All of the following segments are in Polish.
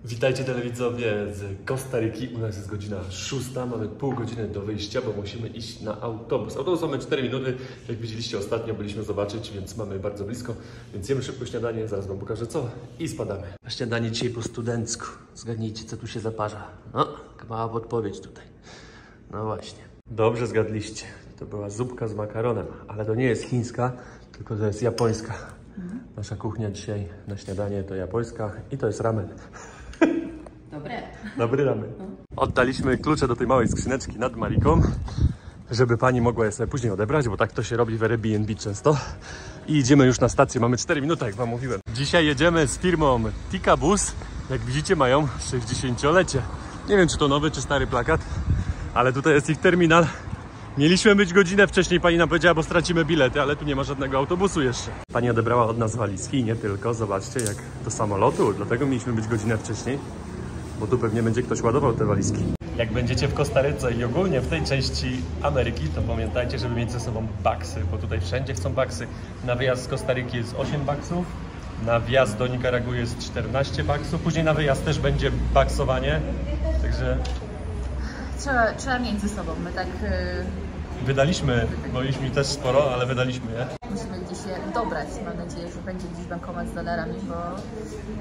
Witajcie telewidzowie z Kostaryki. U nas jest godzina 6, mamy pół godziny do wyjścia, bo musimy iść na autobus. Autobus mamy 4 minuty, jak widzieliście ostatnio, byliśmy zobaczyć, więc mamy bardzo blisko. Więc jemy szybko śniadanie, zaraz wam pokażę co i spadamy. Na śniadanie dzisiaj po studencku. Zgadnijcie, co tu się zaparza. No, mała podpowiedź tutaj. No właśnie. Dobrze zgadliście. To była zupka z makaronem, ale to nie jest chińska, tylko to jest japońska. Nasza kuchnia dzisiaj na śniadanie to japońska i to jest ramen. Dobre. Dobry ramen. Oddaliśmy klucze do tej małej skrzyneczki nad Mariką, żeby pani mogła je sobie później odebrać, bo tak to się robi w Airbnb często. I idziemy już na stację, mamy 4 minuty, jak wam mówiłem. Dzisiaj jedziemy z firmą Tikabus. Jak widzicie, mają 60-lecie. Nie wiem, czy to nowy, czy stary plakat, ale tutaj jest ich terminal. Mieliśmy być godzinę wcześniej, pani nam powiedziała, bo stracimy bilety, ale tu nie ma żadnego autobusu jeszcze. Pani odebrała od nas walizki i nie tylko, zobaczcie, jak do samolotu, dlatego mieliśmy być godzinę wcześniej, bo tu pewnie będzie ktoś ładował te walizki. Jak będziecie w Kostaryce i ogólnie w tej części Ameryki, to pamiętajcie, żeby mieć ze sobą baksy, bo tutaj wszędzie chcą baksy. Na wyjazd z Kostaryki jest 8 baksów, na wjazd do Nikaragui jest 14 baksów, później na wyjazd też będzie baksowanie, także... Trzeba mieć ze sobą, my tak... Wydaliśmy, mogliśmy też sporo, ale wydaliśmy je. Musimy gdzieś je dobrać. Mam nadzieję, że będzie gdzieś bankomat z dolarami, bo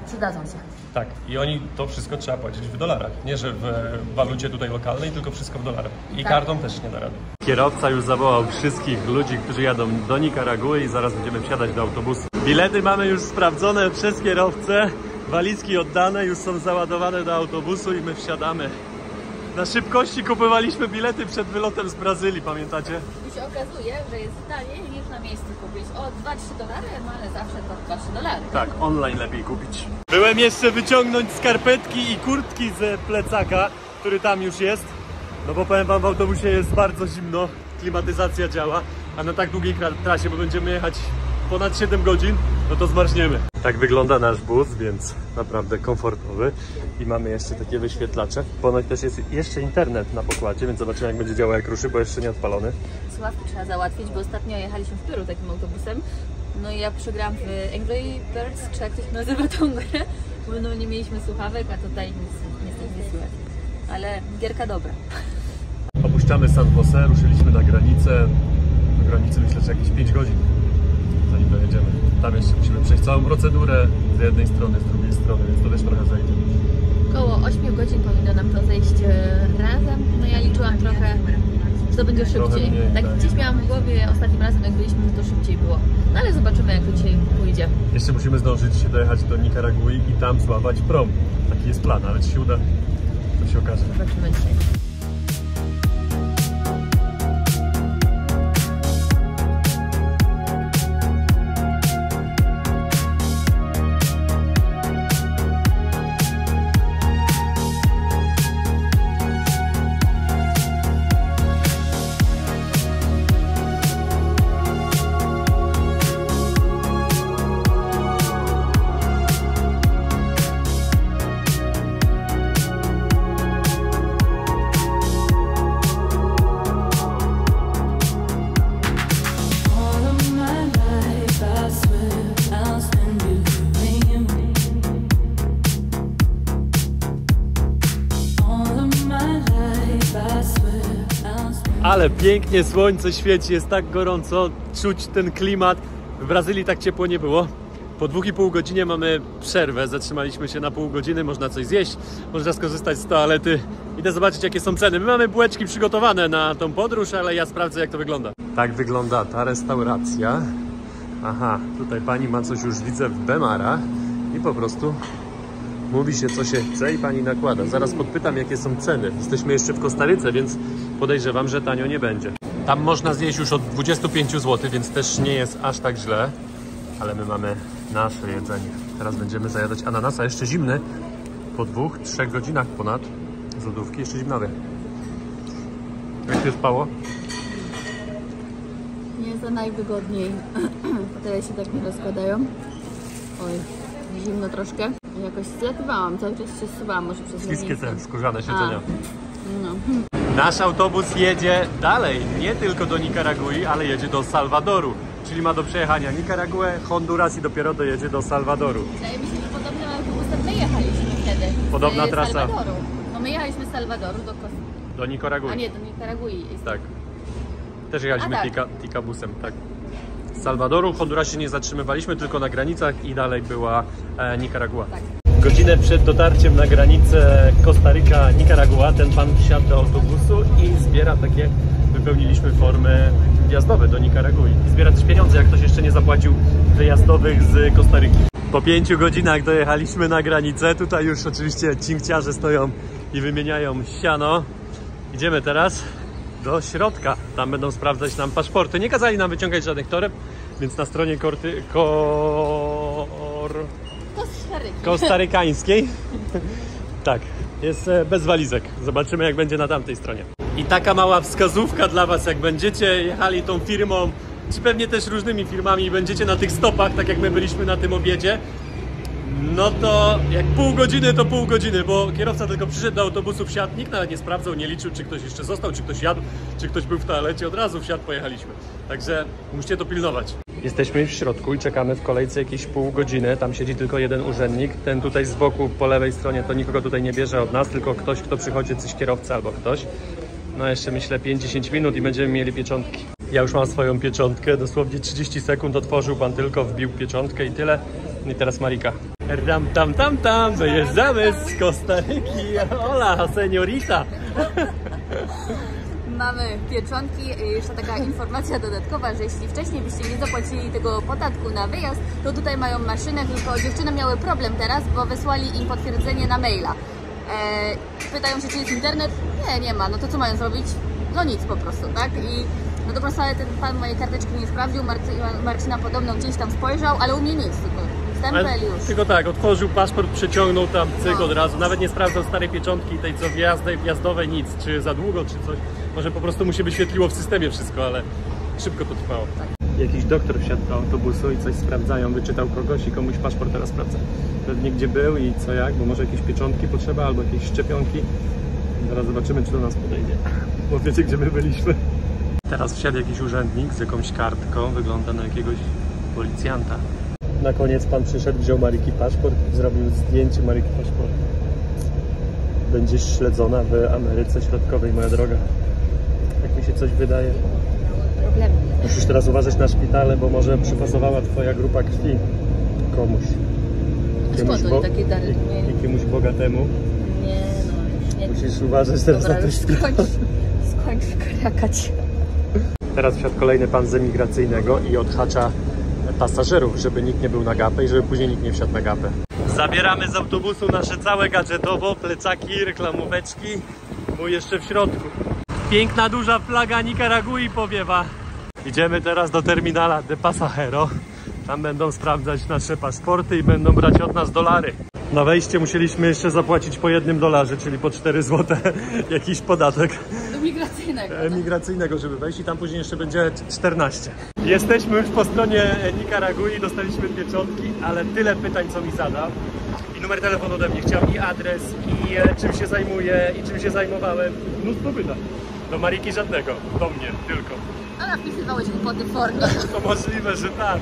przydadzą się. Tak, i oni to wszystko trzeba płacić w dolarach. Nie, że w walucie tutaj lokalnej, tylko wszystko w dolarach. I tak. Kartą też nie da rady. Kierowca już zawołał wszystkich ludzi, którzy jadą do Nikaragui i zaraz będziemy wsiadać do autobusu. Bilety mamy już sprawdzone przez kierowcę. Walizki oddane, już są załadowane do autobusu i my wsiadamy. Na szybkości kupowaliśmy bilety przed wylotem z Brazylii, pamiętacie? Tu się okazuje, że jest taniej niż na miejscu kupić. O 2-3 dolary, no ale zawsze to 2-3 dolary. Tak, online lepiej kupić. Byłem jeszcze wyciągnąć skarpetki i kurtki z plecaka, który tam już jest. No bo powiem wam, w autobusie jest bardzo zimno, klimatyzacja działa, a na tak długiej trasie, bo będziemy jechać ponad 7 godzin, no to zmarzniemy. Tak wygląda nasz bus, więc naprawdę komfortowy. I mamy jeszcze takie wyświetlacze. Ponoć też jest jeszcze internet na pokładzie, więc zobaczymy, jak będzie działał, jak ruszy, bo jeszcze nie odpalony. Słuchawki trzeba załatwić, bo ostatnio jechaliśmy w Peru takim autobusem. No i ja przegrałam w Angry Birds, czy jak ktoś nazywa tą grę, bo no nie mieliśmy słuchawek, a tutaj niestety nie słychać. Ale gierka dobra. Opuszczamy San Jose, ruszyliśmy na granicę. Do granicy myślę, że jakieś 5 godzin, zanim dojedziemy. Tam jeszcze musimy przejść całą procedurę z jednej strony, z drugiej strony, więc to też trochę zajdzie. Około 8 godzin powinno nam to zejść razem. No ja liczyłam trochę, że to będzie szybciej. Mniej, tak gdzieś miałam w głowie ostatnim razem, jak byliśmy, że to szybciej było. No ale zobaczymy, jak to dzisiaj pójdzie. Jeszcze musimy zdążyć dojechać do Nikaragui i tam złapać prom. Taki jest plan, ale czy się uda, to się okaże. Zobaczymy dzisiaj. Ale pięknie słońce świeci, jest tak gorąco, czuć ten klimat. W Brazylii tak ciepło nie było. Po 2,5 godzinie mamy przerwę, zatrzymaliśmy się na pół godziny, można coś zjeść, można skorzystać z toalety. Idę zobaczyć, jakie są ceny. My mamy bułeczki przygotowane na tą podróż, ale ja sprawdzę, jak to wygląda. Tak wygląda ta restauracja. Aha, tutaj pani ma coś, już widzę, w Bemara i po prostu mówi się, co się chce i pani nakłada. Zaraz podpytam, jakie są ceny. Jesteśmy jeszcze w Kostaryce, więc podejrzewam, że tanio nie będzie. Tam można zjeść już od 25 zł, więc też nie jest aż tak źle. Ale my mamy nasze jedzenie. Teraz będziemy zajadać ananasa, jeszcze zimny. Po 2-3 godzinach ponad z lodówki, jeszcze zimnowy. Jak się spało? Nie za najwygodniej. Te się tak nie rozkładają. Oj, zimno troszkę. Jakoś zlatywałam, cały czas się zsuwałam, może przez Śliskie te skórzane siedzenia. No. Nasz autobus jedzie dalej, nie tylko do Nikaragui, ale jedzie do Salwadoru. Czyli ma do przejechania Nikaraguę, Honduras i dopiero dojedzie do Salwadoru. Wydaje mi się, że podobnym autobusem my jechaliśmy wtedy. Podobna z trasa Salwadoru. No my jechaliśmy z Salwadoru do Nikaragui. A nie, do Nikaragui. Tak. Też jechaliśmy A, tak. Tikabusem, tak. Z Salwadoru, w Hondurasie nie zatrzymywaliśmy, tylko na granicach i dalej była Nikaragua. Tak. Godzinę przed dotarciem na granicę Kostaryka-Nikaragua ten pan wsiadł do autobusu i zbiera takie, wypełniliśmy formy wjazdowe do Nikaragui. I zbiera też pieniądze, jak ktoś jeszcze nie zapłacił wyjazdowych z Kostaryki. Po 5 godzinach dojechaliśmy na granicę. Tutaj już oczywiście cinkciarze stoją i wymieniają siano. Idziemy teraz do środka. Tam będą sprawdzać nam paszporty. Nie kazali nam wyciągać żadnych toreb, więc na stronie kostarykańskiej tak, jest bez walizek. Zobaczymy, jak będzie na tamtej stronie. I taka mała wskazówka dla Was, jak będziecie jechali tą firmą, czy pewnie też różnymi firmami, będziecie na tych stopach, tak jak my byliśmy na tym obiedzie, no to jak pół godziny, to pół godziny, bo kierowca tylko przyszedł do autobusu, wsiadł, nikt nawet nie sprawdzał, nie liczył, czy ktoś jeszcze został, czy ktoś jadł, czy ktoś był w toalecie, od razu wsiadł, pojechaliśmy. Także musicie to pilnować. Jesteśmy już w środku i czekamy w kolejce jakieś pół godziny. Tam siedzi tylko jeden urzędnik. Ten tutaj z boku, po lewej stronie, to nikogo tutaj nie bierze od nas, tylko ktoś, kto przychodzi, coś kierowca albo ktoś. No jeszcze myślę 5-10 minut i będziemy mieli pieczątki. Ja już mam swoją pieczątkę, dosłownie 30 sekund otworzył pan tylko, wbił pieczątkę i tyle. I teraz Marika. Tam, wyjeżdżamy z Kostaryki. Hola, seniorita. Mamy pieczątki. Jeszcze taka informacja dodatkowa, że jeśli wcześniej byście nie zapłacili tego podatku na wyjazd, to tutaj mają maszynę, tylko dziewczyny miały problem teraz, bo wysłali im potwierdzenie na maila. Pytają się, czy jest internet? Nie ma. No to co mają zrobić? No nic po prostu, tak? I no to po prostu, ale ten pan mojej karteczki nie sprawdził, Marcina podobno gdzieś tam spojrzał, ale u mnie nic, tylko stempel już. Tylko tak, otworzył paszport, przeciągnął tam cyk od razu, nawet nie sprawdzał starej pieczątki, tej co wjazdowej, nic, czy za długo, czy coś. Może po prostu mu się wyświetliło w systemie wszystko, ale szybko to trwało. Tak. Jakiś doktor wsiadł do autobusu i coś sprawdzają, wyczytał kogoś i komuś paszport teraz sprawdza. Pewnie gdzie był i co jak, bo może jakieś pieczątki potrzeba albo jakieś szczepionki. Zaraz zobaczymy, czy do nas podejdzie. Bo wiecie, gdzie my byliśmy. Teraz wsiadł jakiś urzędnik z jakąś kartką, wygląda na jakiegoś policjanta. Na koniec pan przyszedł, wziął Maryki paszport, zrobił zdjęcie Maryki paszportu. Będziesz śledzona w Ameryce Środkowej, moja droga. Jak mi się coś wydaje. Problemy. Musisz teraz uważać na szpitale, bo może przypasowała twoja grupa krwi komuś. Jakiemuś bogatemu. Nie, no nie. Musisz uważać teraz Dobra, na ten szpital. Skończ kariakać. Teraz wsiadł kolejny pan z emigracyjnego i odhacza pasażerów, żeby nikt nie był na gapę i żeby później nikt nie wsiadł na gapę. Zabieramy z autobusu nasze całe gadżetowo, plecaki, reklamóweczki, bo jeszcze w środku. Piękna, duża flaga Nikaragui powiewa. Idziemy teraz do terminala de Pasajero. Tam będą sprawdzać nasze paszporty i będą brać od nas dolary. Na wejście musieliśmy jeszcze zapłacić po $1, czyli po 4 zł jakiś podatek. Emigracyjnego, żeby wejść i tam później jeszcze będzie 14. Jesteśmy już po stronie Nikaragui, dostaliśmy pieczątki, ale tyle pytań, co mi zadał. I numer telefonu ode mnie chciał, i adres, i czym się zajmuję, i czym się zajmowałem. Mnóstwo pytań. Do Mariki żadnego, do mnie tylko. A napisywałeś głupoty w formie. To możliwe, że tak.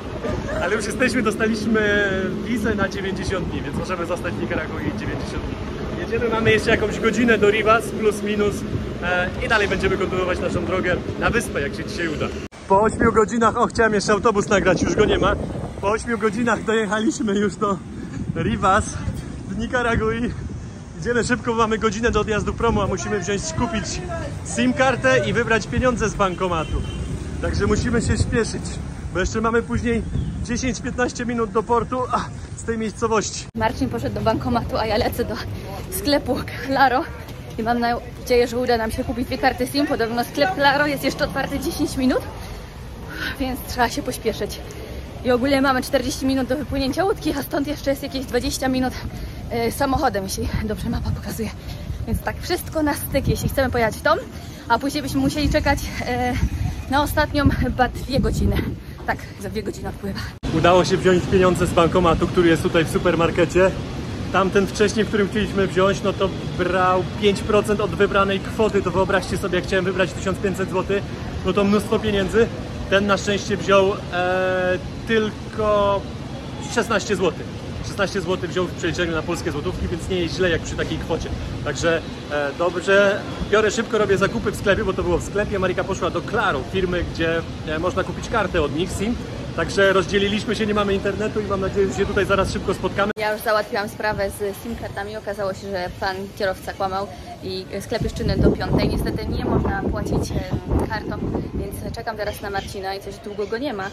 Ale już jesteśmy, dostaliśmy wizę na 90 dni, więc możemy zostać w Nikaragui 90 dni. Jedziemy, mamy jeszcze jakąś godzinę do Rivas, plus minus, i dalej będziemy kontynuować naszą drogę na wyspę, jak się dzisiaj uda. Po 8 godzinach, chciałem jeszcze autobus nagrać, już go nie ma. Po 8 godzinach dojechaliśmy już do Rivas w Nikaragui. Idziemy szybko, bo mamy godzinę do odjazdu promu, a musimy kupić SIM-kartę i wybrać pieniądze z bankomatu. Także musimy się śpieszyć, bo jeszcze mamy później 10-15 minut do portu z tej miejscowości. Marcin poszedł do bankomatu, a ja lecę do sklepu Claro i mam nadzieję, że uda nam się kupić 2 karty SIM. Podobno sklep Claro jest jeszcze otwarty 10 minut, więc trzeba się pośpieszyć. I ogólnie mamy 40 minut do wypłynięcia łódki, a stąd jeszcze jest jakieś 20 minut samochodem, jeśli dobrze mapa pokazuje. Więc tak, wszystko na styk, jeśli chcemy pojechać w tom, a później byśmy musieli czekać na ostatnią chyba 2 godziny. Tak, za 2 godziny odpływa. Udało się wziąć pieniądze z bankomatu, który jest tutaj w supermarkecie. Tamten wcześniej, w którym chcieliśmy wziąć, no to brał 5% od wybranej kwoty. To wyobraźcie sobie, jak chciałem wybrać 1500 zł, no to mnóstwo pieniędzy. Ten na szczęście wziął tylko 16 zł. 16 zł wziął w przeliczeniu na polskie złotówki, więc nie jest źle jak przy takiej kwocie. Także dobrze, biorę szybko, robię zakupy w sklepie, bo to było w sklepie. Marika poszła do Claro, firmy, gdzie można kupić kartę od nich, SIM. Także rozdzieliliśmy się, nie mamy internetu i mam nadzieję, że się tutaj zaraz szybko spotkamy. Ja już załatwiłam sprawę z SIM-kartami. Okazało się, że pan kierowca kłamał i sklep jest czynny do 5. Niestety nie można płacić kartą, więc czekam teraz na Marcina i coś długo go nie ma.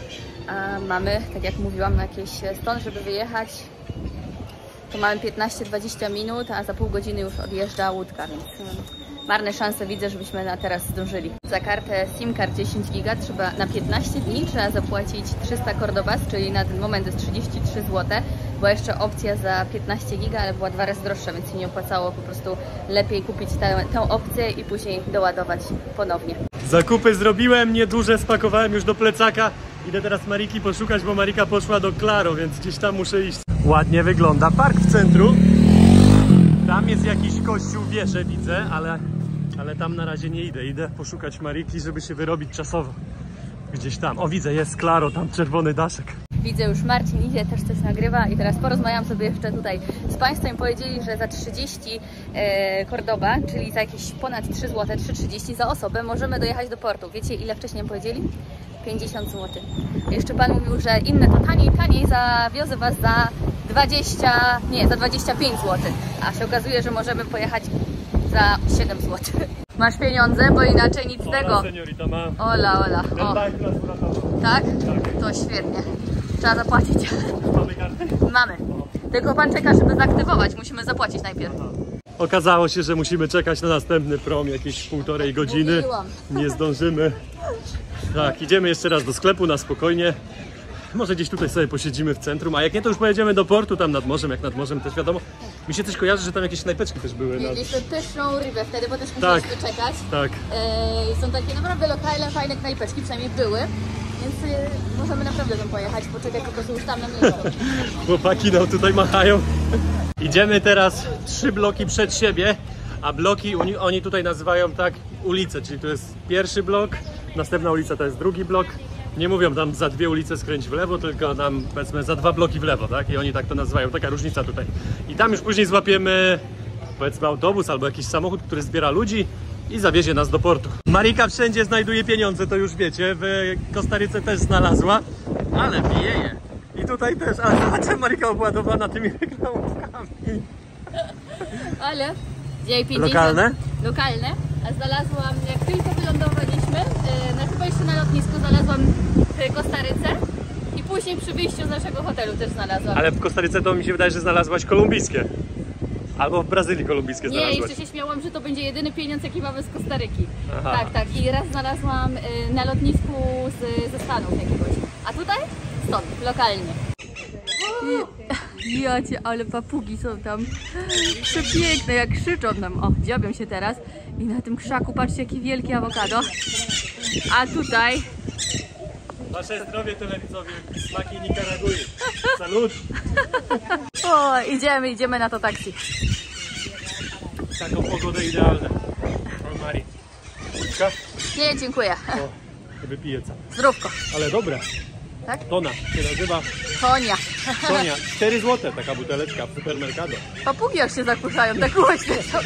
A mamy, tak jak mówiłam, na jakieś stąd, żeby wyjechać, to mamy 15-20 minut, a za pół godziny już odjeżdża łódka, więc marne szanse widzę, żebyśmy na teraz zdążyli. Za kartę SIM-card 10 giga trzeba na 15 dni trzeba zapłacić 300 Cordobas, czyli na ten moment jest 33 zł. Była jeszcze opcja za 15 giga, ale była 2 razy droższa, więc się nie opłacało. Po prostu lepiej kupić tę opcję i później doładować ponownie. Zakupy zrobiłem, nieduże, spakowałem już do plecaka. Idę teraz Mariki poszukać, bo Marika poszła do Claro, więc gdzieś tam muszę iść. Ładnie wygląda park w centrum. Tam jest jakiś kościół, wieżę widzę, ale tam na razie nie idę. Idę poszukać Mariki, żeby się wyrobić czasowo. Gdzieś tam. O, widzę, jest Claro, tam czerwony daszek. Widzę już Marcin idzie, też coś nagrywa i teraz porozmawiam sobie jeszcze tutaj z Państwem i powiedzieli, że za 30 Cordoba, czyli za jakieś ponad 3 zł, 3,30 za osobę możemy dojechać do portu. Wiecie ile wcześniej powiedzieli? 50 zł. Jeszcze Pan mówił, że inne to taniej, zawiozę Was za 25 zł. A się okazuje, że możemy pojechać za 7 zł. Masz pieniądze, bo inaczej nic z tego. Seniorita ma. Ola. O. Tak? To świetnie. Trzeba zapłacić. Mamy kartę? Mamy. Tylko Pan czeka, żeby zaaktywować. Musimy zapłacić najpierw. Okazało się, że musimy czekać na następny prom jakieś 1,5 godziny. Mówiłam. Nie zdążymy. Tak, idziemy jeszcze raz do sklepu na spokojnie. Może gdzieś tutaj sobie posiedzimy w centrum, a jak nie, to już pojedziemy do portu, tam nad morzem, jak nad morzem też wiadomo. Mi się też kojarzy, że tam jakieś knajpeczki też były. Mieliśmy pyszną rybę wtedy, bo też Tak. musieliśmy czekać. Tak. Są takie naprawdę lokalne, fajne knajpeczki, przynajmniej były. Więc możemy naprawdę tam pojechać, poczekać po prostu już tam na miejscu. Chłopaki nam tutaj machają. Idziemy teraz 3 bloki przed siebie, a bloki oni tutaj nazywają tak ulice, czyli to jest pierwszy blok, następna ulica to jest drugi blok. Nie mówią tam za 2 ulice skręć w lewo, tylko tam powiedzmy za 2 bloki w lewo, tak? I oni tak to nazywają, taka różnica tutaj. I tam już później złapiemy powiedzmy autobus albo jakiś samochód, który zbiera ludzi i zawiezie nas do portu. Marika wszędzie znajduje pieniądze, to już wiecie, w Kostaryce też znalazła, ale wieje. I tutaj też, a zobaczcie, Marika obładowana tymi reklamówkami. Ale dzisiaj 50... Lokalne? Lokalne. A znalazłam, jak tylko wylądowaliśmy, chyba jeszcze na lotnisku znalazłam w Kostaryce i później przy wyjściu z naszego hotelu też znalazłam. Ale w Kostaryce to mi się wydaje, że znalazłaś kolumbijskie. Albo w Brazylii kolumbijskie Nie, znalazłaś. jeszcze się śmiałam, że to będzie jedyny pieniądz, jaki mamy z Kostaryki. Aha. Tak. I raz znalazłam na lotnisku ze Stanów jakiegoś. A tutaj? Stąd, lokalnie. Jacie, ale papugi są tam przepiękne, jak krzyczą nam. O, dziobią się teraz. I na tym krzaku, patrzcie, jaki wielki awokado. A tutaj... Wasze zdrowie, telewidzowie, smaki Nikaragui. Salut! O, idziemy na to taksi. Taką pogodę idealną. O, Mari. Łyżka? Nie, dziękuję. O, wypiję co. Zdrówko. Ale dobre. Tak? Tona się nazywa. Konia. Tonia. 4 zł taka buteleczka w supermercado. Papugi jak się zakurzają, tak głośno są.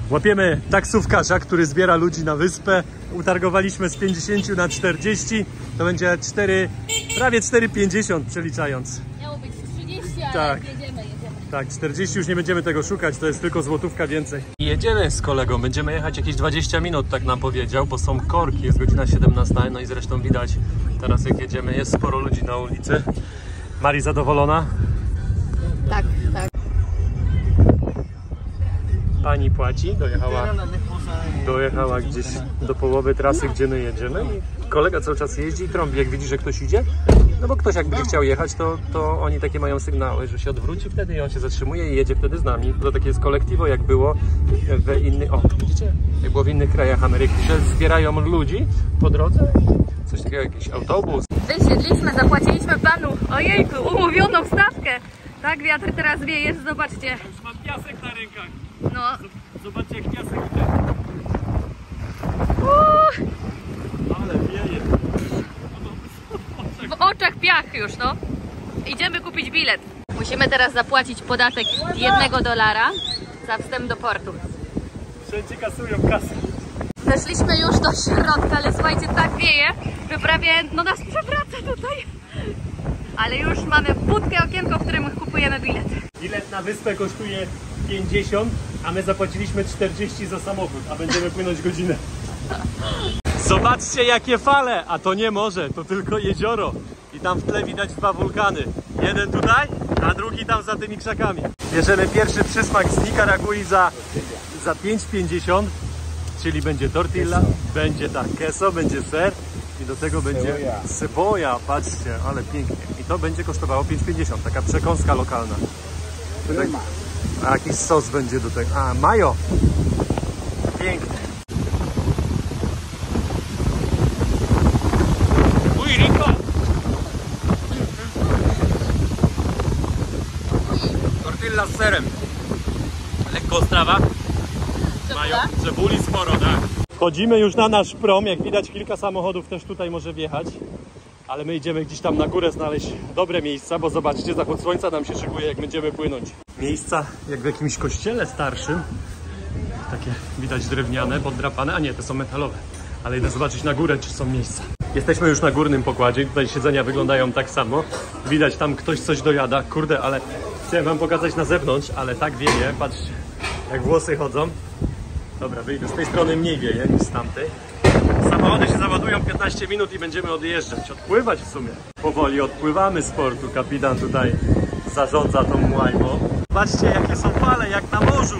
Łapiemy taksówkarza, który zbiera ludzi na wyspę. Utargowaliśmy z 50 na 40. To będzie prawie 4,50 przeliczając. Miało być 30, ale Tak. jedziemy. Tak, 40 już nie będziemy tego szukać, to jest tylko złotówka więcej. Jedziemy z kolegą, będziemy jechać jakieś 20 minut, tak nam powiedział, bo są korki, jest godzina 17, no i zresztą widać teraz jak jedziemy, jest sporo ludzi na ulicy. Mari zadowolona? Tak. Pani płaci, dojechała gdzieś do połowy trasy, gdzie my jedziemy i kolega cały czas jeździ i trąbi, jak widzi, że ktoś idzie. No bo ktoś jakby chciał jechać, to oni takie mają sygnały, że się odwróci wtedy i on się zatrzymuje i jedzie wtedy z nami. To takie jest kolektywo, jak było w innych, widzicie? Jak było w innych krajach Ameryki, że zbierają ludzi po drodze, coś takiego, jakiś autobus. Wysiedliśmy, zapłaciliśmy panu, ojejku, umówioną stawkę. Tak, wiatr teraz wieje, zobaczcie. Już mam piasek na rękach. No. Zobaczcie jak piasek idzie. Ale wieje. W oczach piach już, no. idziemy kupić bilet. Musimy teraz zapłacić podatek $1 za wstęp do portu. Wszędzie kasują kasę. Weszliśmy już do środka, ale słuchajcie, tak wieje, że prawie nas przewraca tutaj. Ale już mamy budkę, okienko, w którym kupujemy bilet. Bilet na wyspę kosztuje 50, a my zapłaciliśmy 40 za samochód, a będziemy płynąć godzinę. Zobaczcie jakie fale, a to nie morze, to tylko jezioro. I tam w tle widać 2 wulkany. Jeden tutaj, a drugi tam za tymi krzakami. Bierzemy pierwszy przysmak z Nikaragui za 5,50, czyli będzie tortilla, będzie tak queso, będzie ser i do tego będzie cebolla, patrzcie, ale pięknie. I to będzie kosztowało 5,50, taka przekąska lokalna. Tutaj, a jakiś sos będzie do tego, a mayo. Pięknie. Uj, Rico! Tortilla z serem. Lekko ostrawa. Mają cebuli sporo, tak. Wchodzimy już na nasz prom, jak widać kilka samochodów też tutaj może wjechać. Ale my idziemy gdzieś tam na górę znaleźć dobre miejsca, bo zobaczcie, zachód słońca nam się szykuje, jak będziemy płynąć. Miejsca jak w jakimś kościele starszym. Takie widać drewniane, poddrapane, a nie, te są metalowe. Ale idę zobaczyć na górę, czy są miejsca. Jesteśmy już na górnym pokładzie, tutaj siedzenia wyglądają tak samo. Widać tam ktoś coś dojada, kurde, ale chciałem wam pokazać na zewnątrz, ale tak wieje, patrzcie, jak włosy chodzą. Dobra, wyjdę, z tej strony mniej wieje niż z tamtej. Samochody się załadują 15 minut i będziemy odjeżdżać, odpływać w sumie. Powoli odpływamy z portu, kapitan tutaj zarządza tą łajbą. Patrzcie jakie są fale, jak na morzu.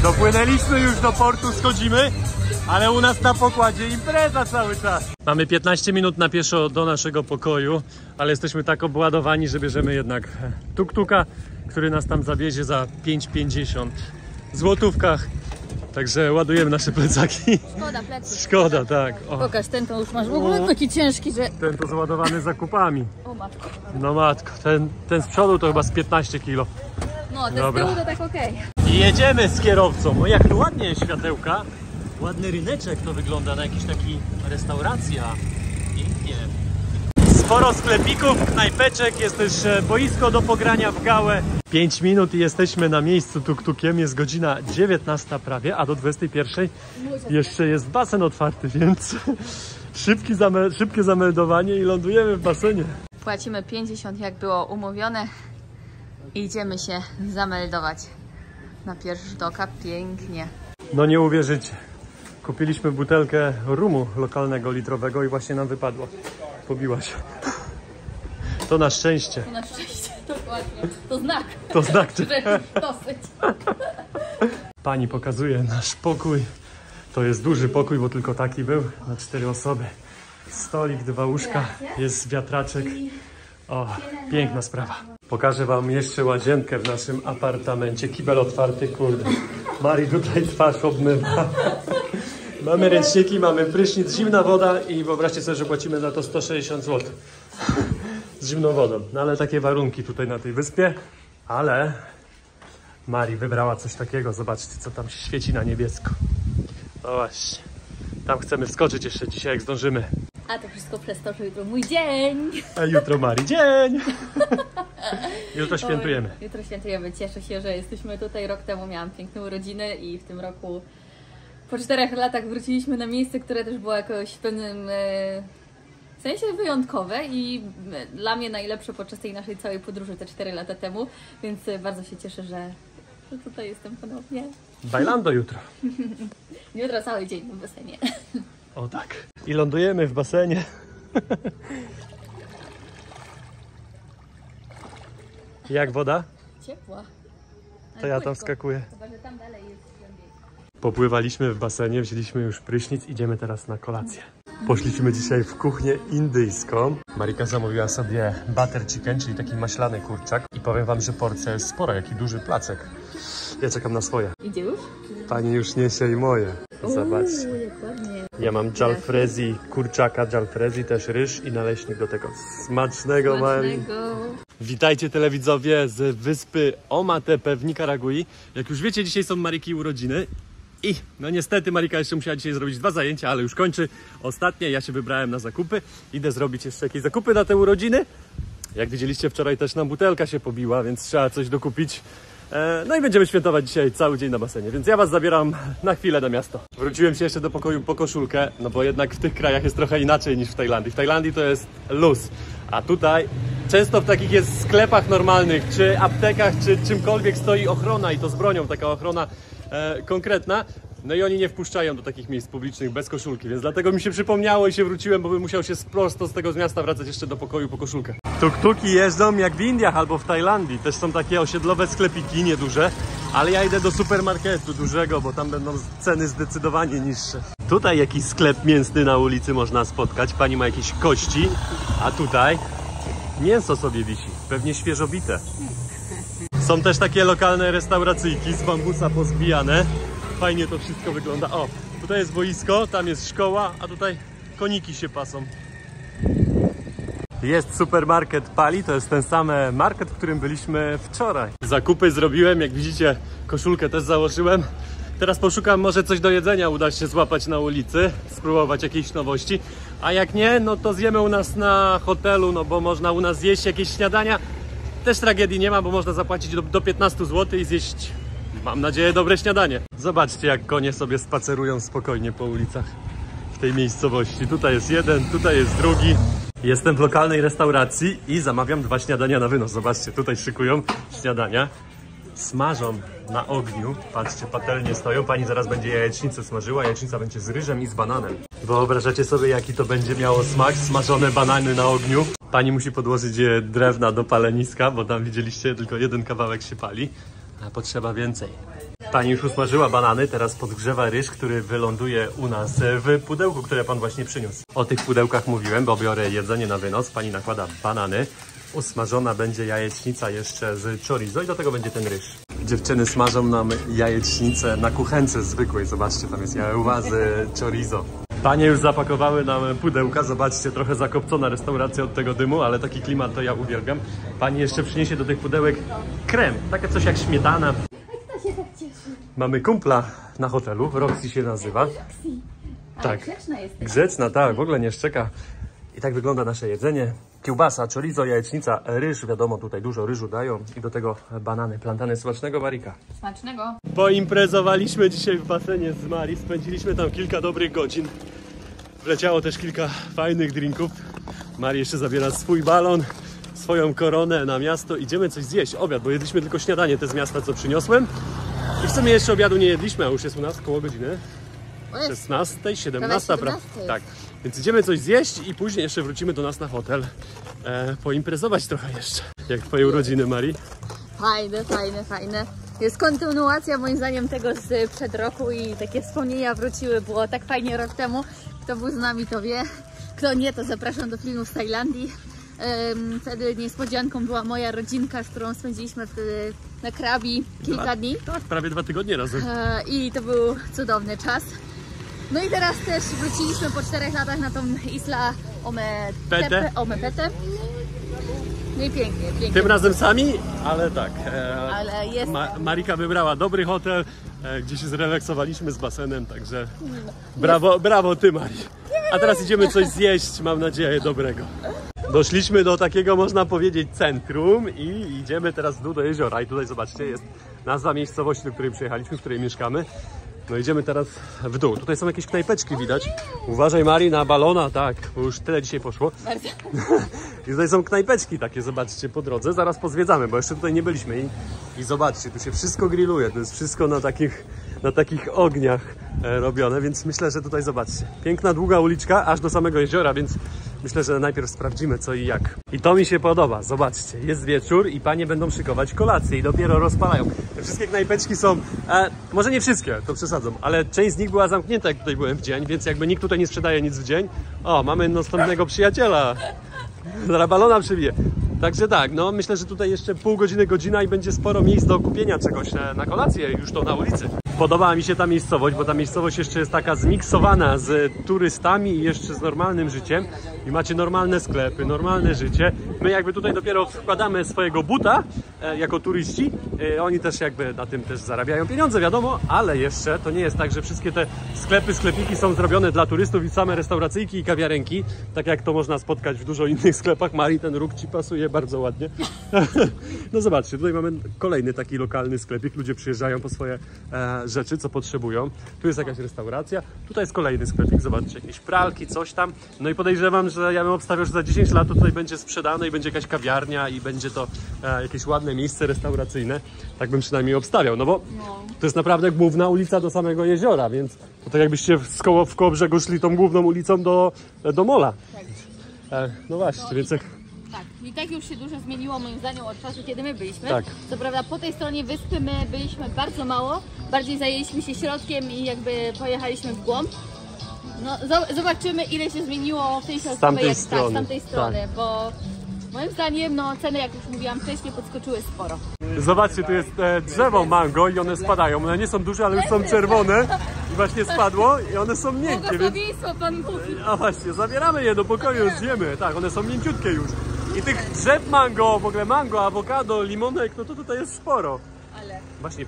Dopłynęliśmy już do portu, schodzimy, ale u nas na pokładzie impreza cały czas. Mamy 15 minut na pieszo do naszego pokoju, ale jesteśmy tak obładowani, że bierzemy jednak tuk-tuka, który nas tam zawiezie za 5,50 w złotówkach. Także ładujemy nasze plecaki. Szkoda pleców. Szkoda, tak. O. Pokaż, ten to już masz w ogóle taki ciężki, że... Ten to załadowany zakupami. O matko. No matko, ten z przodu to chyba z 15 kilo. No, ten Dobra. z tyłu to tak okej. I jedziemy z kierowcą. O, jak tu ładnie światełka. Ładny ryneczek to wygląda na jakiś taki restauracja. Pięknie. Sporo sklepików, knajpeczek, jest też boisko do pogrania w gałę. 5 minut i jesteśmy na miejscu tuk-tukiem. Jest godzina 19 prawie, a do 21 jeszcze jest basen otwarty, więc szybkie zameldowanie i lądujemy w basenie. Płacimy 50 jak było umówione i idziemy się zameldować na pierwszy rzut oka. Pięknie. No nie uwierzycie. Kupiliśmy butelkę rumu lokalnego litrowego i właśnie nam wypadła. Pobiła się. To na szczęście. To na szczęście, dokładnie. To znak. To znak. Że dosyć. Pani pokazuje nasz pokój. To jest duży pokój, bo tylko taki był na 4 osoby. Stolik, 2 łóżka, jest wiatraczek. O, piękna sprawa. Pokażę wam jeszcze łazienkę w naszym apartamencie. Kibel otwarty, kurde. Mari tutaj twarz obmywa. Mamy ręczniki, mamy prysznic, zimna woda i wyobraźcie sobie, że płacimy za to 160 zł. Z zimną wodą. No ale takie warunki tutaj na tej wyspie. Ale Mari wybrała coś takiego. Zobaczcie, co tam się świeci na niebiesko. No właśnie. Tam chcemy wskoczyć jeszcze dzisiaj, jak zdążymy. A to wszystko przez to, że jutro mój dzień. A jutro Mari dzień. Jutro świętujemy. Jutro świętujemy. Cieszę się, że jesteśmy tutaj. Rok temu miałam piękne urodziny i w tym roku po 4 latach wróciliśmy na miejsce, które też było jakoś w pewnym sensie wyjątkowe i dla mnie najlepsze podczas tej naszej całej podróży te 4 lata temu, więc bardzo się cieszę, że tutaj jestem ponownie. Bailando jutro. Jutro cały dzień w basenie. O tak. I lądujemy w basenie. Jak woda? Ciepła. To ja tam skakuję. Chyba, że tam dalej jest głębiej. Popływaliśmy w basenie, wzięliśmy już prysznic, idziemy teraz na kolację. Poszliśmy dzisiaj w kuchnię indyjską. Marika zamówiła sobie butter chicken, czyli taki maślany kurczak. I powiem wam, że porcja jest spora, jaki duży placek. Ja czekam na swoje. Idzie już? Pani już niesie i moje. Zobaczcie. Jak ładnie. Ja mam jalfrezi kurczaka, jalfrezi też ryż i naleśnik do tego. Smacznego, Mari. Witajcie telewidzowie z wyspy Omatepe w Nikaragui. Jak już wiecie, dzisiaj są Mariki urodziny. I no niestety Marika jeszcze musiała dzisiaj zrobić 2 zajęcia, ale już kończy ostatnie. Ja się wybrałem na zakupy. Idę zrobić jeszcze jakieś zakupy na te urodziny. Jak widzieliście, wczoraj też nam butelka się pobiła, więc trzeba coś dokupić. No i będziemy świętować dzisiaj cały dzień na basenie, więc ja was zabieram na chwilę na miasto. Wróciłem się jeszcze do pokoju po koszulkę, no bo jednak w tych krajach jest trochę inaczej niż w Tajlandii. W Tajlandii to jest luz, a tutaj często w takich jest sklepach normalnych, czy aptekach, czy czymkolwiek stoi ochrona i to z bronią, taka ochrona konkretna. No i oni nie wpuszczają do takich miejsc publicznych bez koszulki, więc dlatego mi się przypomniało i się wróciłem, bo bym musiał się prosto z tego miasta wracać jeszcze do pokoju po koszulkę. Tuk-tuki jeżdżą jak w Indiach albo w Tajlandii. Też są takie osiedlowe sklepiki, nieduże, ale ja idę do supermarketu dużego, bo tam będą ceny zdecydowanie niższe. Tutaj jakiś sklep mięsny na ulicy można spotkać. Pani ma jakieś kości, a tutaj mięso sobie wisi, pewnie świeżo bite. Są też takie lokalne restauracyjki z bambusa pozbijane. Fajnie to wszystko wygląda. O, tutaj jest boisko, tam jest szkoła, a tutaj koniki się pasą. Jest supermarket Pali, to jest ten sam market, w którym byliśmy wczoraj. Zakupy zrobiłem, jak widzicie, koszulkę też założyłem. Teraz poszukam, może coś do jedzenia uda się złapać na ulicy, spróbować jakiejś nowości. A jak nie, no to zjemy u nas na hotelu, no bo można u nas zjeść jakieś śniadania. Też tragedii nie ma, bo można zapłacić do 15 zł i zjeść, mam nadzieję, dobre śniadanie. Zobaczcie, jak konie sobie spacerują spokojnie po ulicach w tej miejscowości. Tutaj jest jeden, tutaj jest drugi. Jestem w lokalnej restauracji i zamawiam 2 śniadania na wynos. Zobaczcie, tutaj szykują śniadania. Smażą na ogniu. Patrzcie, patelnie stoją. Pani zaraz będzie jajecznicę smażyła. Jajecznica będzie z ryżem i z bananem. Wyobrażacie sobie, jaki to będzie miało smak? Smażone banany na ogniu. Pani musi podłożyć je drewna do paleniska, bo tam widzieliście, tylko jeden kawałek się pali, a potrzeba więcej. Pani już usmażyła banany, teraz podgrzewa ryż, który wyląduje u nas w pudełku, które pan właśnie przyniósł. O tych pudełkach mówiłem, bo biorę jedzenie na wynos. Pani nakłada banany. Usmażona będzie jajecznica jeszcze z chorizo i do tego będzie ten ryż. Dziewczyny smażą nam jajecznicę na kuchence zwykłej. Zobaczcie, tam jest jaełwa z chorizo. Panie już zapakowały nam pudełka. Zobaczcie, trochę zakopcona restauracja od tego dymu, ale taki klimat to ja uwielbiam. Pani jeszcze przyniesie do tych pudełek krem. Takie coś jak śmietana. Kto się tak cieszy? Mamy kumpla na hotelu, Roxy się nazywa. Tak. Grzeczna jest. Grzeczna, tak, w ogóle nie szczeka. I tak wygląda nasze jedzenie. Kiełbasa, chorizo, jajecznica, ryż, wiadomo, tutaj dużo ryżu dają i do tego banany, plantany smacznego, Marika. Smacznego. Poimprezowaliśmy dzisiaj w basenie z Mari, spędziliśmy tam kilka dobrych godzin. Wleciało też kilka fajnych drinków. Mari jeszcze zabiera swój balon, swoją koronę na miasto. Idziemy coś zjeść, obiad, bo jedliśmy tylko śniadanie te z miasta, co przyniosłem. I w sumie jeszcze obiadu nie jedliśmy, a już jest u nas koło godziny 16, 17, prawda? Tak. Więc idziemy coś zjeść i później jeszcze wrócimy do nas na hotel. Poimprezować trochę jeszcze. Jak twoje urodziny, Mari? Fajne, fajne, fajne. Jest kontynuacja moim zdaniem tego z przed roku i takie wspomnienia wróciły. Było tak fajnie rok temu. Kto był z nami, to wie. Kto nie, to zapraszam do filmów z Tajlandii. Wtedy niespodzianką była moja rodzinka, z którą spędziliśmy wtedy na Krabi kilka dni. Tak, prawie 2 tygodnie razem. I to był cudowny czas. No i teraz też wróciliśmy po 4 latach na tą Isla Ometepe. No i pięknie, pięknie. Tym razem sami, ale tak. Ale jest... Marika wybrała dobry hotel, gdzie się zrelaksowaliśmy z basenem, także brawo, brawo ty, Mari. A teraz idziemy coś zjeść, mam nadzieję, dobrego. Doszliśmy do takiego, można powiedzieć, centrum i idziemy teraz w dół do jeziora. I tutaj zobaczcie, jest nazwa miejscowości, do której przyjechaliśmy, w której mieszkamy. No idziemy teraz w dół. Tutaj są jakieś knajpeczki widać. Uważaj, Mari, na balona, tak, bo już tyle dzisiaj poszło. Bardzo. I tutaj są knajpeczki takie, zobaczcie, po drodze. Zaraz pozwiedzamy, bo jeszcze tutaj nie byliśmy. I zobaczcie, tu się wszystko grilluje. To jest wszystko na takich ogniach robione, więc myślę, że tutaj zobaczcie. Piękna, długa uliczka, aż do samego jeziora, więc myślę, że najpierw sprawdzimy co i jak. I to mi się podoba, zobaczcie. Jest wieczór i panie będą szykować kolację i dopiero rozpalają. Te wszystkie knajpeczki są, może nie wszystkie, to przesadzą, ale część z nich była zamknięta, jak tutaj byłem w dzień, więc jakby nikt tutaj nie sprzedaje nic w dzień. O, mamy następnego przyjaciela. Zaraz balona przybije. Także tak, no myślę, że tutaj jeszcze pół godziny, godzina i będzie sporo miejsc do kupienia czegoś na kolację, już to na ulicy. Podobała mi się ta miejscowość, bo ta miejscowość jeszcze jest taka zmiksowana z turystami i jeszcze z normalnym życiem. I macie normalne sklepy, normalne życie. My jakby tutaj dopiero wkładamy swojego buta jako turyści. Oni też jakby na tym też zarabiają pieniądze, wiadomo, ale jeszcze to nie jest tak, że wszystkie te sklepy, sklepiki są zrobione dla turystów i same restauracyjki i kawiarenki. Tak jak to można spotkać w dużo innych sklepach. Mari, ten róg ci pasuje bardzo ładnie. No zobaczcie, tutaj mamy kolejny taki lokalny sklepik. Ludzie przyjeżdżają po swoje rzeczy, co potrzebują. Tu jest jakaś restauracja. Tutaj jest kolejny sklepik. Zobaczcie, jakieś pralki, coś tam. No i podejrzewam, że ja bym obstawiał, że za 10 lat to tutaj będzie sprzedane i będzie jakaś kawiarnia i będzie to jakieś ładne miejsce restauracyjne. Tak bym przynajmniej obstawiał, no bo to jest naprawdę główna ulica do samego jeziora, więc to tak jakbyście w koło brzegu szli tą główną ulicą do mola. Tak. No właśnie, więc jak... Tak, i tak już się dużo zmieniło moim zdaniem od czasu, kiedy my byliśmy. Tak. Co prawda po tej stronie wyspy my byliśmy bardzo mało, bardziej zajęliśmy się środkiem i jakby pojechaliśmy w głąb. No zobaczymy, ile się zmieniło w tej środkowej, z tamtej strony, tak. Bo moim zdaniem no, ceny, jak już mówiłam wcześniej, podskoczyły sporo. Zobaczcie, tu jest drzewo mango i one spadają. One nie są duże, ale już są czerwone i właśnie spadło i one są miękkie, więc... A właśnie, zabieramy je do pokoju, zjemy. Tak, one są mięciutkie już. I tych drzew mango, w ogóle mango, awokado, limonek, no to tutaj jest sporo. Ale... Właśnie,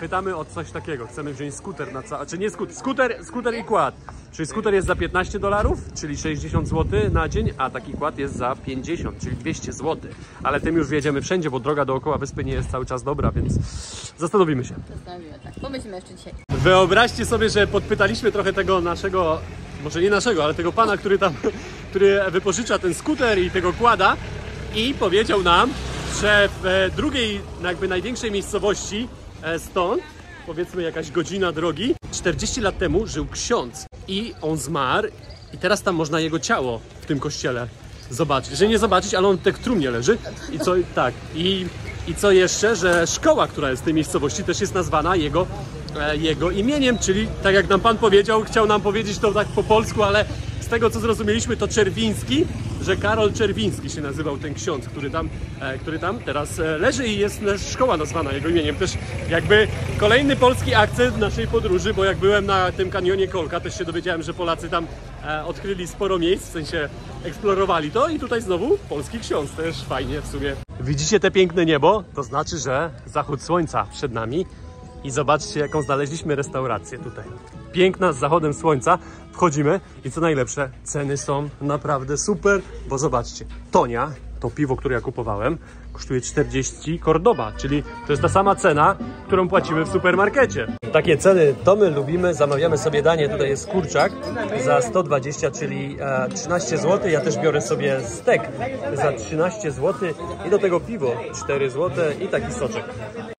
pytamy o coś takiego. Chcemy wziąć skuter na cały... Czy nie skuter i quad. Czyli skuter jest za $15, czyli 60 zł na dzień, a taki quad jest za 50, czyli 200 zł. Ale tym już wjedziemy wszędzie, bo droga dookoła wyspy nie jest cały czas dobra, więc zastanowimy się. Tak. Pomyślimy jeszcze dzisiaj. Wyobraźcie sobie, że podpytaliśmy trochę tego naszego, może nie naszego, ale tego pana, który wypożycza ten skuter i tego quada i powiedział nam, że w drugiej, jakby największej miejscowości stąd, powiedzmy jakaś godzina drogi, 40 lat temu żył ksiądz i on zmarł i teraz tam można jego ciało w tym kościele zobaczyć. Że nie zobaczyć, ale on tak w trumnie leży. I co, tak, i co jeszcze, że szkoła, która jest w tej miejscowości, też jest nazwana jego imieniem, czyli tak jak nam pan powiedział, chciał nam powiedzieć to tak po polsku, ale z tego co zrozumieliśmy to Czerwiński, że Karol Czerwiński się nazywał ten ksiądz, który tam teraz leży i jest szkoła nazwana jego imieniem. Też jakby kolejny polski akcent naszej podróży, bo jak byłem na tym kanionie Kolka, też się dowiedziałem, że Polacy tam odkryli sporo miejsc, w sensie eksplorowali to i tutaj znowu polski ksiądz, też fajnie w sumie. Widzicie te piękne niebo? To znaczy, że zachód słońca przed nami i zobaczcie jaką znaleźliśmy restaurację tutaj. Piękna z zachodem słońca, wchodzimy i co najlepsze, ceny są naprawdę super, bo zobaczcie, Tonia, to piwo, które ja kupowałem, kosztuje 40 Cordoba, czyli to jest ta sama cena, którą płacimy w supermarkecie. Takie ceny to my lubimy, zamawiamy sobie danie, tutaj jest kurczak za 120, czyli 13 zł, ja też biorę sobie stek za 13 zł i do tego piwo 4 zł i taki soczek.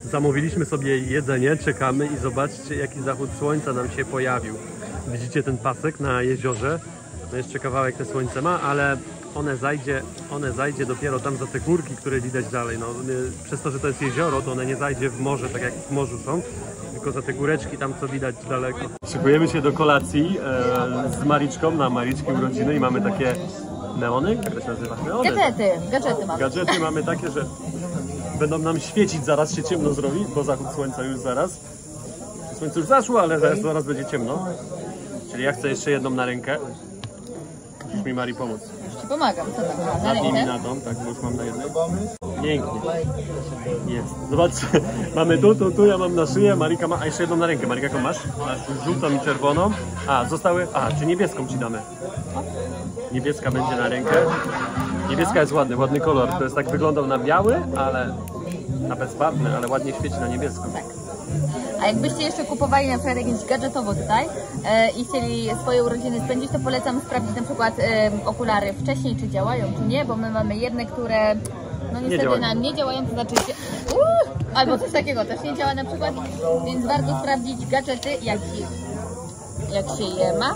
Zamówiliśmy sobie jedzenie, czekamy i zobaczcie jaki zachód słońca nam się pojawił. Widzicie ten pasek na jeziorze? No jeszcze kawałek te słońce ma, ale one zajdzie dopiero tam za te górki, które widać dalej. No, przez to, że to jest jezioro, to one nie zajdzie w morze, tak jak w morzu są, tylko za te góreczki tam, co widać daleko. Szykujemy się do kolacji z Mariczką na Mariczki urodziny i mamy takie neony, jak to się nazywa? Neony. Gadżety mamy. Gadżety mamy takie, że będą nam świecić, zaraz się ciemno zrobi, bo zachód słońca już zaraz. Słońce już zaszło, ale zaraz będzie ciemno. Czyli ja chcę jeszcze jedną na rękę. Musisz mi, Mari, pomóc. Już ci pomagam, co tam? Zapnij mi na tą, tak, bo już mam na jednej. Pięknie. Jest. Zobaczcie, mamy tu, ja mam na szyję, Marika ma, a jeszcze jedną na rękę. Marika, jaką masz? Masz żółtą i czerwoną. Czy niebieską ci damy. Niebieska będzie na rękę. Niebieska jest ładny kolor. To jest tak wyglądał na biały, ale na bezbarwny, ale ładnie świeci na niebiesko. Tak. A jakbyście jeszcze kupowali na przykład jakieś gadżetowo tutaj i chcieli swoje urodziny spędzić, to polecam sprawdzić na przykład okulary wcześniej, czy działają, czy nie, bo my mamy jedne, które no niestety nam nie działają, to znaczy albo coś takiego też nie działa na przykład, więc warto sprawdzić gadżety, jak się je ma,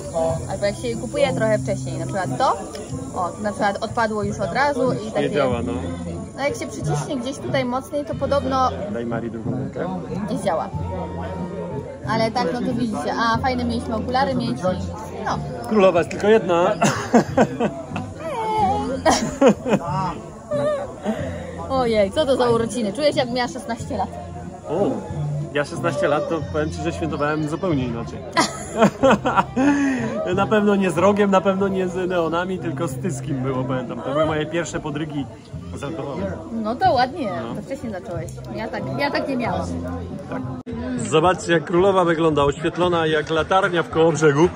albo jak się je kupuje trochę wcześniej, na przykład to, na przykład odpadło już od razu i takie... Nie działa, no. No jak się przyciśnie gdzieś tutaj mocniej, to podobno Daj Marii drugą rękę. nie działa. Ale tak, no to widzicie, fajne mieliśmy okulary mieć i no. Królowa jest tylko jedna. Ojej, co to za urodziny? Czuję się, jak miała 16 lat. O, ja 16 lat, to powiem Ci, że świętowałem zupełnie inaczej. Na pewno nie z rogiem, na pewno nie z neonami, tylko z tyskim było, pamiętam. To były moje pierwsze podrygi z alkoholem. No to ładnie, to wcześniej zacząłeś. Ja tak nie miałam. Tak. Zobaczcie, jak królowa wygląda, oświetlona jak latarnia w Kołobrzegu.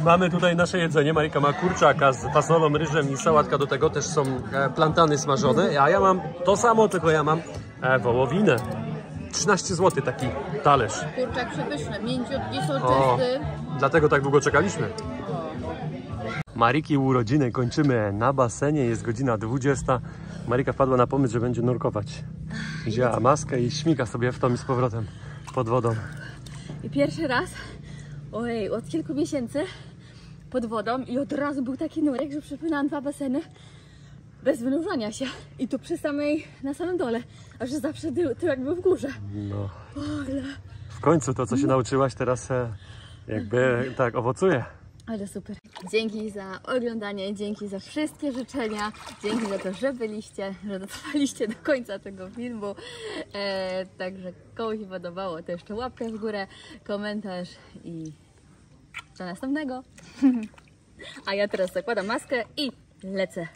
Mamy tutaj nasze jedzenie. Marika ma kurczaka z fasolą, ryżem i sałatka do tego. Też są plantany smażone. A ja mam to samo, tylko ja mam wołowinę. 13 zł taki talerz. Kurczak przepyszny, mięciutki, soczysty. Dlatego tak długo czekaliśmy. Mariki urodziny kończymy na basenie. Jest godzina 20. Marika wpadła na pomysł, że będzie nurkować. Wzięła maskę i śmiga sobie w tom i z powrotem pod wodą. I pierwszy raz, ojej, od kilku miesięcy pod wodą i od razu był taki nurek, że przepłynęłam 2 baseny bez wynurzania się. I tu na samym dole, a że zawsze tyłek był w górze. No. W końcu to, co się nauczyłaś, teraz jakby tak owocuje. Ale super. Dzięki za oglądanie, dzięki za wszystkie życzenia, dzięki za to, że byliście, że dotrwaliście do końca tego filmu. Także komuś się podobało, to jeszcze łapkę w górę, komentarz i do następnego. A ja teraz zakładam maskę i lecę